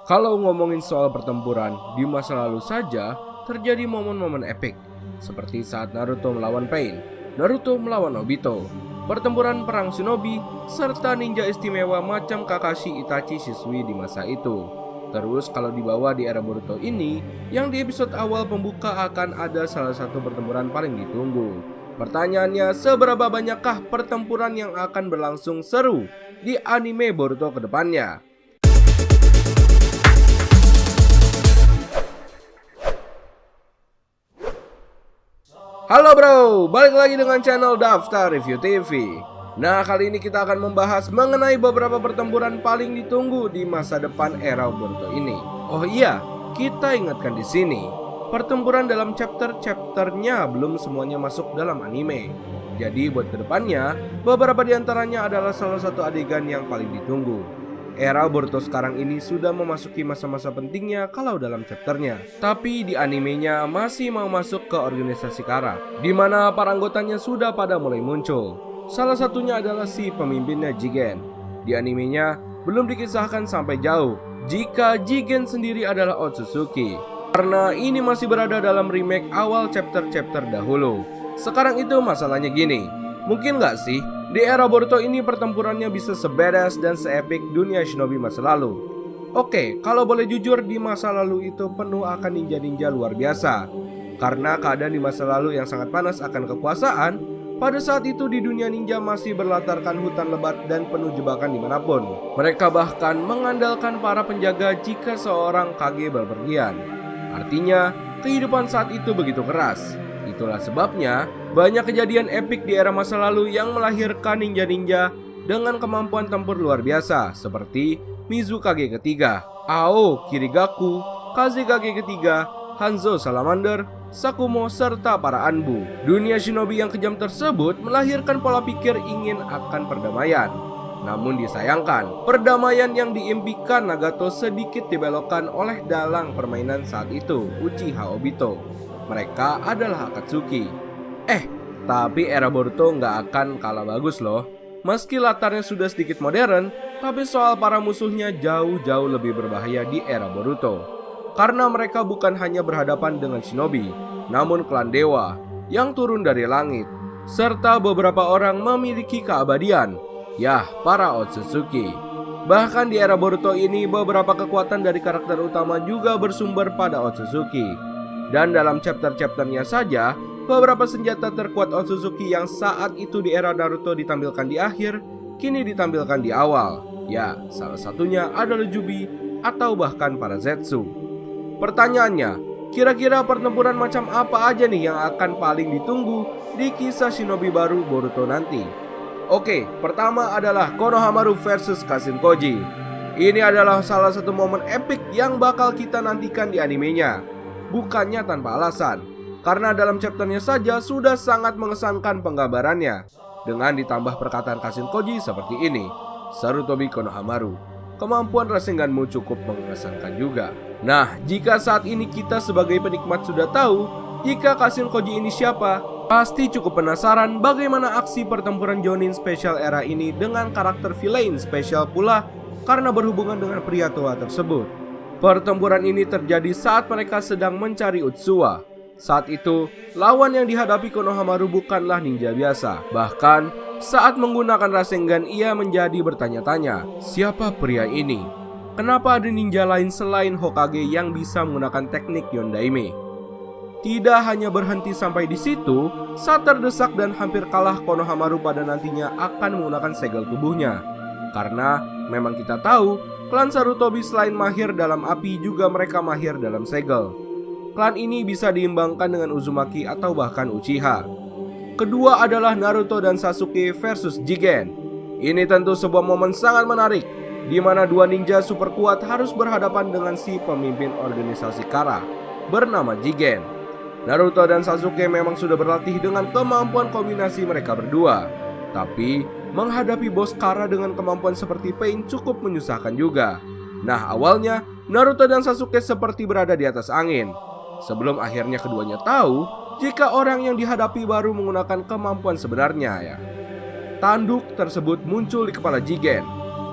Kalau ngomongin soal pertempuran, di masa lalu saja terjadi momen-momen epik, seperti saat Naruto melawan Pain, Naruto melawan Obito, pertempuran perang shinobi, serta ninja istimewa macam Kakashi Itachi Shisui di masa itu. Terus kalau dibawa di era Boruto ini, yang di episode awal pembuka akan ada salah satu pertempuran paling ditunggu. Pertanyaannya, seberapa banyakkah pertempuran yang akan berlangsung seru di anime Boruto ke depannya? Halo bro, balik lagi dengan channel Daftar Review TV. Nah, kali ini kita akan membahas mengenai beberapa pertempuran paling ditunggu di masa depan era Boruto ini. Oh iya, kita ingatkan di sini, pertempuran dalam chapter-chapternya belum semuanya masuk dalam anime. Jadi buat kedepannya, beberapa di antaranya adalah salah satu adegan yang paling ditunggu. Era Boruto sekarang ini sudah memasuki masa-masa pentingnya kalau dalam chapternya. Tapi di animenya masih mau masuk ke organisasi Kara, di mana para anggotanya sudah pada mulai muncul. Salah satunya adalah si pemimpinnya Jigen. Di animenya belum dikisahkan sampai jauh jika Jigen sendiri adalah Otsutsuki, karena ini masih berada dalam remake awal chapter-chapter dahulu. Sekarang itu masalahnya gini, mungkin gak sih di era Boruto ini pertempurannya bisa se-badass dan se-epic dunia shinobi masa lalu? Oke, kalau boleh jujur, di masa lalu itu penuh akan ninja-ninja luar biasa. Karena keadaan di masa lalu yang sangat panas akan kekuasaan, pada saat itu di dunia ninja masih berlatarkan hutan lebat dan penuh jebakan dimanapun. Mereka bahkan mengandalkan para penjaga jika seorang Kage berpergian. Artinya, kehidupan saat itu begitu keras. Itulah sebabnya banyak kejadian epik di era masa lalu yang melahirkan ninja-ninja dengan kemampuan tempur luar biasa seperti Mizukage ketiga, Ao Kirigaku, Kazekage ketiga, Hanzo Salamander, Sakumo, serta para Anbu. Dunia shinobi yang kejam tersebut melahirkan pola pikir ingin akan perdamaian. Namun disayangkan, perdamaian yang diimpikan Nagato sedikit dibelokkan oleh dalang permainan saat itu, Uchiha Obito. Mereka adalah Akatsuki. Tapi era Boruto nggak akan kalah bagus loh. Meski latarnya sudah sedikit modern, tapi soal para musuhnya jauh-jauh lebih berbahaya di era Boruto. Karena mereka bukan hanya berhadapan dengan shinobi, namun klan dewa yang turun dari langit, serta beberapa orang memiliki keabadian, para Otsutsuki. Bahkan di era Boruto ini beberapa kekuatan dari karakter utama juga bersumber pada Otsutsuki. Dan dalam chapter-chapternya saja, beberapa senjata terkuat Otsutsuki yang saat itu di era Naruto ditampilkan di akhir, kini ditampilkan di awal. Salah satunya adalah Jubi atau bahkan para Zetsu. Pertanyaannya, kira-kira pertempuran macam apa aja nih yang akan paling ditunggu di kisah shinobi baru Boruto nanti? Oke, pertama adalah Konohamaru versus Kashin Koji. Ini adalah salah satu momen epik yang bakal kita nantikan di animenya. Bukannya tanpa alasan, karena dalam chapternya saja sudah sangat mengesankan penggambarannya. Dengan ditambah perkataan Kashin Koji seperti ini, Sarutobi Konohamaru, kemampuan Rasenganmu cukup mengesankan juga. Nah, jika saat ini kita sebagai penikmat sudah tahu jika Kashin Koji ini siapa, pasti cukup penasaran bagaimana aksi pertempuran Jonin spesial era ini dengan karakter villain spesial pula karena berhubungan dengan pria tua tersebut. Pertempuran ini terjadi saat mereka sedang mencari Utsuwa. Saat itu, lawan yang dihadapi Konohamaru bukanlah ninja biasa. Bahkan, saat menggunakan Rasengan ia menjadi bertanya-tanya, siapa pria ini? Kenapa ada ninja lain selain Hokage yang bisa menggunakan teknik Yondaime? Tidak hanya berhenti sampai di situ, saat terdesak dan hampir kalah, Konohamaru pada nantinya akan menggunakan segel tubuhnya. Karena memang kita tahu, klan Sarutobi selain mahir dalam api juga mereka mahir dalam segel. Klan ini bisa diimbangkan dengan Uzumaki atau bahkan Uchiha. Kedua adalah Naruto dan Sasuke versus Jigen. Ini tentu sebuah momen sangat menarik, di mana dua ninja super kuat harus berhadapan dengan si pemimpin organisasi Kara bernama Jigen. Naruto dan Sasuke memang sudah berlatih dengan kemampuan kombinasi mereka berdua. Tapi menghadapi bos Kara dengan kemampuan seperti Pain cukup menyusahkan juga. Nah, awalnya Naruto dan Sasuke seperti berada di atas angin, sebelum akhirnya keduanya tahu jika orang yang dihadapi baru menggunakan kemampuan sebenarnya. Tanduk tersebut muncul di kepala Jigen.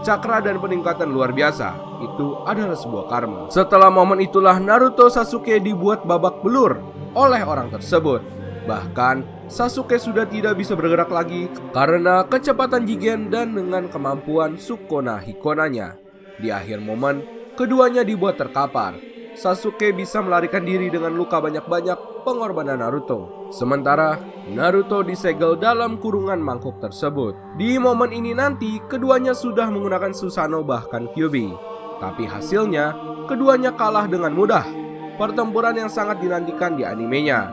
cakra dan peningkatan luar biasa. Itu adalah sebuah karma. Setelah momen itulah Naruto Sasuke dibuat babak belur oleh orang tersebut. Bahkan Sasuke sudah tidak bisa bergerak lagi karena kecepatan Jigen dan dengan kemampuan Sukona Hikonanya. Di akhir momen, keduanya dibuat terkapar. Sasuke bisa melarikan diri dengan luka banyak-banyak pengorbanan Naruto. Sementara Naruto disegel dalam kurungan mangkuk tersebut. Di momen ini nanti keduanya sudah menggunakan Susanoo bahkan Kyuubi. Tapi hasilnya keduanya kalah dengan mudah. Pertempuran yang sangat dinantikan di animenya.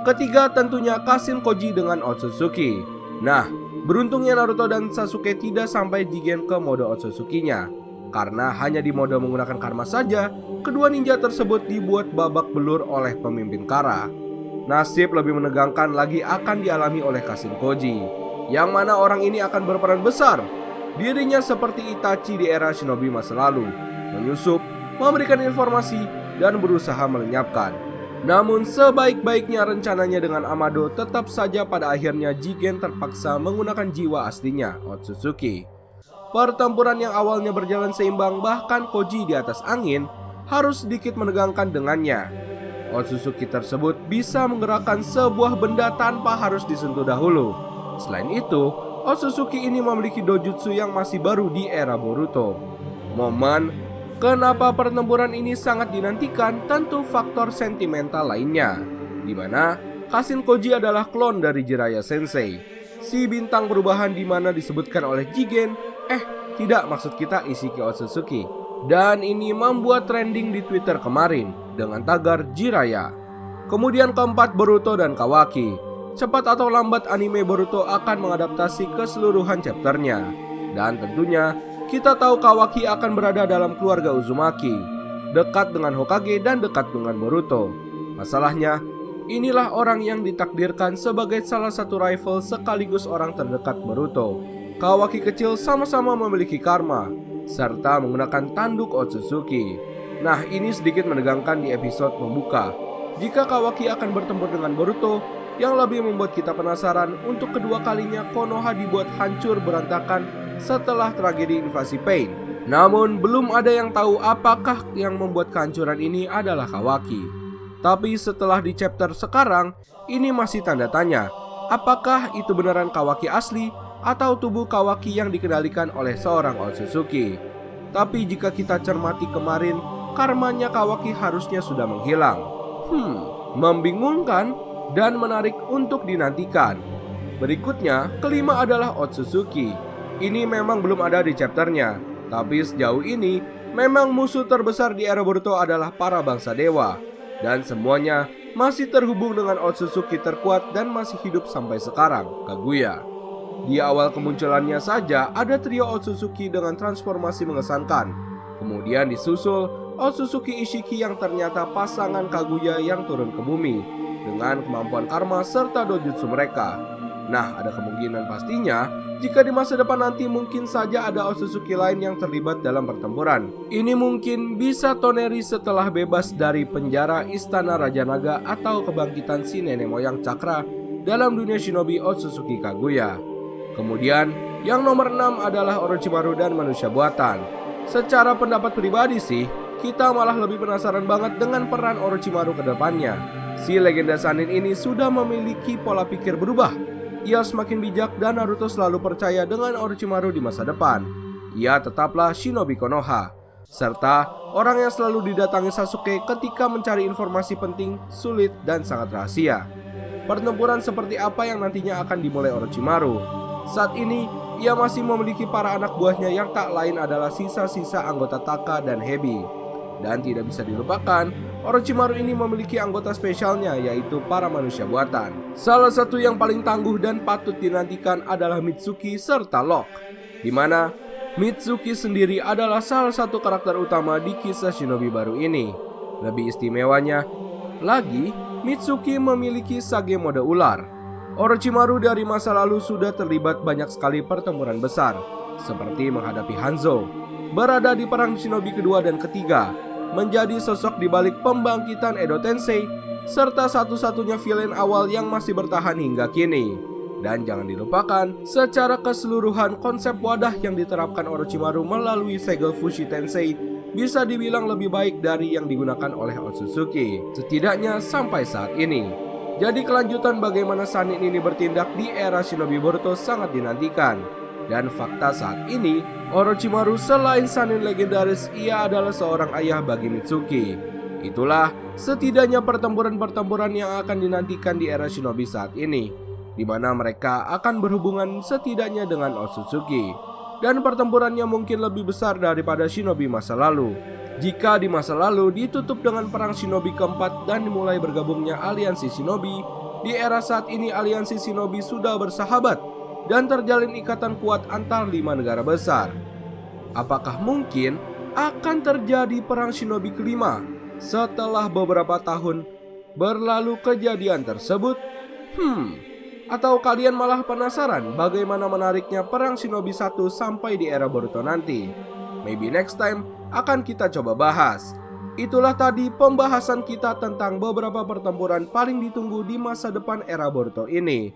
Ketiga tentunya Kashin Koji dengan Otsutsuki. Nah, beruntungnya Naruto dan Sasuke tidak sampai Jigen ke mode Otsutsuki-nya. Karena hanya di mode menggunakan karma saja, kedua ninja tersebut dibuat babak belur oleh pemimpin Kara. Nasib lebih menegangkan lagi akan dialami oleh Kashin Koji, yang mana orang ini akan berperan besar. Dirinya seperti Itachi di era shinobi masa lalu, menyusup, memberikan informasi, dan berusaha melenyapkan. Namun sebaik-baiknya rencananya dengan Amado, tetap saja pada akhirnya Jigen terpaksa menggunakan jiwa aslinya, Otsutsuki. Pertempuran yang awalnya berjalan seimbang, bahkan Koji di atas angin, harus sedikit menegangkan dengannya. Otsutsuki tersebut bisa menggerakkan sebuah benda tanpa harus disentuh dahulu. Selain itu, Otsutsuki ini memiliki dojutsu yang masih baru di era Boruto. Momen kenapa pertempuran ini sangat dinantikan tentu faktor sentimental lainnya, di mana Kashin Koji adalah klon dari Jiraiya Sensei, si bintang perubahan di mana disebutkan oleh Jigen, tidak, maksud kita Ishiki Otsutsuki. Dan ini membuat trending di Twitter kemarin dengan tagar Jiraiya. Kemudian keempat, Boruto dan Kawaki. Cepat atau lambat anime Boruto akan mengadaptasi keseluruhan chapternya. Dan tentunya kita tahu Kawaki akan berada dalam keluarga Uzumaki, dekat dengan Hokage dan dekat dengan Boruto. Masalahnya, inilah orang yang ditakdirkan sebagai salah satu rival sekaligus orang terdekat Boruto. Kawaki kecil sama-sama memiliki karma, serta menggunakan tanduk Otsutsuki. Nah, ini sedikit menegangkan di episode pembuka. Jika Kawaki akan bertempur dengan Boruto, yang lebih membuat kita penasaran untuk kedua kalinya Konoha dibuat hancur berantakan setelah tragedi invasi Pain. Namun, belum ada yang tahu apakah yang membuat kehancuran ini adalah Kawaki. Tapi setelah di chapter sekarang, ini masih tanda tanya. Apakah itu beneran Kawaki asli atau tubuh Kawaki yang dikendalikan oleh seorang Otsutsuki? Tapi jika kita cermati kemarin, karmanya Kawaki harusnya sudah menghilang. Membingungkan dan menarik untuk dinantikan. Berikutnya, kelima adalah Otsutsuki. Ini memang belum ada di chapternya, tapi sejauh ini memang musuh terbesar di era Boruto adalah para bangsa dewa. Dan semuanya masih terhubung dengan Otsutsuki terkuat dan masih hidup sampai sekarang, Kaguya. Di awal kemunculannya saja ada trio Otsutsuki dengan transformasi mengesankan. Kemudian disusul Otsutsuki Ishiki yang ternyata pasangan Kaguya yang turun ke bumi dengan kemampuan karma serta dojutsu mereka. Nah, ada kemungkinan pastinya jika di masa depan nanti mungkin saja ada Otsutsuki lain yang terlibat dalam pertempuran. Ini mungkin bisa Toneri setelah bebas dari penjara Istana Raja Naga atau kebangkitan si nenek moyang Cakra dalam dunia shinobi Otsutsuki Kaguya. Kemudian, yang nomor 6 adalah Orochimaru dan manusia buatan. Secara pendapat pribadi sih, kita malah lebih penasaran banget dengan peran Orochimaru ke depannya. Si legenda Sannin ini sudah memiliki pola pikir berubah. Ia semakin bijak dan Naruto selalu percaya dengan Orochimaru di masa depan. Ia tetaplah Shinobi Konoha, serta orang yang selalu didatangi Sasuke ketika mencari informasi penting, sulit, dan sangat rahasia. Pertempuran seperti apa yang nantinya akan dimulai Orochimaru? Saat ini, ia masih memiliki para anak buahnya yang tak lain adalah sisa-sisa anggota Taka dan Hebi. Dan tidak bisa dilupakan, Orochimaru ini memiliki anggota spesialnya yaitu para manusia buatan. Salah satu yang paling tangguh dan patut dinantikan adalah Mitsuki serta Locke, di mana Mitsuki sendiri adalah salah satu karakter utama di kisah shinobi baru ini. Lebih istimewanya lagi, Mitsuki memiliki sage mode ular. Orochimaru dari masa lalu sudah terlibat banyak sekali pertempuran besar, seperti menghadapi Hanzo, berada di perang shinobi kedua dan ketiga, menjadi sosok di balik pembangkitan Edo Tensei, serta satu-satunya villain awal yang masih bertahan hingga kini. Dan jangan dilupakan, secara keseluruhan konsep wadah yang diterapkan Orochimaru melalui segel Fushi Tensei bisa dibilang lebih baik dari yang digunakan oleh Otsutsuki, setidaknya sampai saat ini. Jadi kelanjutan bagaimana Sannin ini bertindak di era Shinobi Boruto sangat dinantikan. Dan fakta saat ini, Orochimaru selain Sannin legendaris, ia adalah seorang ayah bagi Mitsuki. Itulah setidaknya pertempuran-pertempuran yang akan dinantikan di era Shinobi saat ini, di mana mereka akan berhubungan setidaknya dengan Otsutsuki. Dan pertempurannya mungkin lebih besar daripada Shinobi masa lalu. Jika di masa lalu ditutup dengan perang Shinobi keempat dan dimulai bergabungnya aliansi Shinobi, di era saat ini aliansi Shinobi sudah bersahabat dan terjalin ikatan kuat antar 5 negara besar. Apakah mungkin akan terjadi perang Shinobi kelima setelah beberapa tahun berlalu kejadian tersebut? Atau kalian malah penasaran bagaimana menariknya perang Shinobi 1 sampai di era Boruto nanti? Maybe next time akan kita coba bahas. Itulah tadi pembahasan kita tentang beberapa pertempuran paling ditunggu di masa depan era Boruto ini.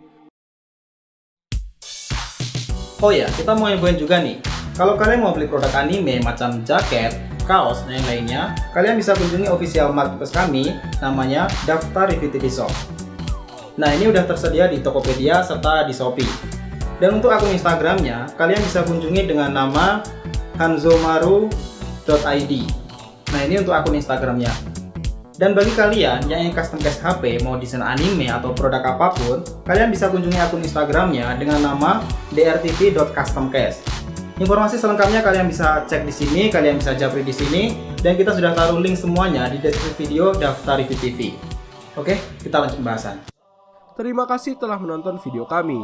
Oh ya, kita mau infoin juga nih. Kalau kalian mau beli produk anime macam jaket, kaos, dan yang lainnya, kalian bisa kunjungi official marketplace kami, namanya Daftar Review TV Shop. Nah, ini udah tersedia di Tokopedia serta di Shopee. Dan untuk akun Instagramnya, kalian bisa kunjungi dengan nama hanzomaru.id. Nah, ini untuk akun Instagramnya. Dan bagi kalian yang ingin custom case HP, mau desain anime atau produk apapun, kalian bisa kunjungi akun Instagramnya dengan nama drtv.customcase. Informasi selengkapnya kalian bisa cek di sini, kalian bisa japri di sini, dan kita sudah taruh link semuanya di deskripsi video Daftar Review TV. Oke, kita lanjut pembahasan. Terima kasih telah menonton video kami.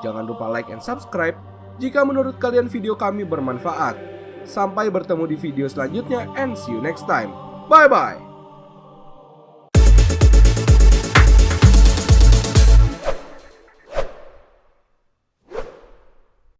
Jangan lupa like and subscribe jika menurut kalian video kami bermanfaat. Sampai bertemu di video selanjutnya and see you next time. Bye bye.